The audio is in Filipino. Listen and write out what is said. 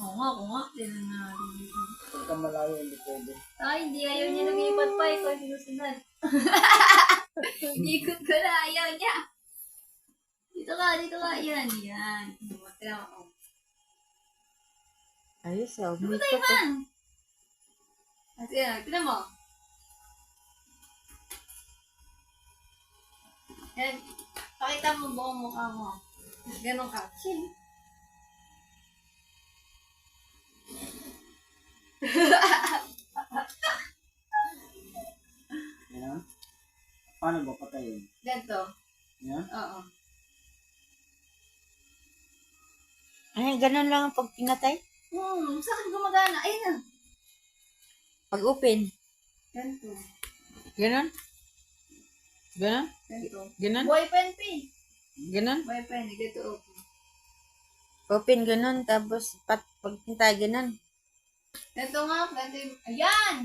Oo nga, kung nga. Tinan nga rin. Pagka malayo, hindi pwede. Ay, hindi. Ayaw niya nag-iipad pa. Ikaw sinusunod. Ikot ko na. Ayaw niya. Dito ka, dito ka. Yan, yan. Matira mo. Ayos ah. Patay Umikot ah. man. At yan, tinan mo. Yan. Pakita mo buong mukha mo. Ganon ka. Chill. Yan. Paano ba patayin? Ganto. Yan. Oo. Ay, ganun lang ang pag pinatay. Sa akin gumagana. Ayun na. Pag open. Ganto. Ganun? Ganun? Ganto. Ganun? Boypen, P. Ganun? Boypen, ganto open. Open ganun. Tapos pag pintay ganun. Ganto nga, ganto yung... Ayan!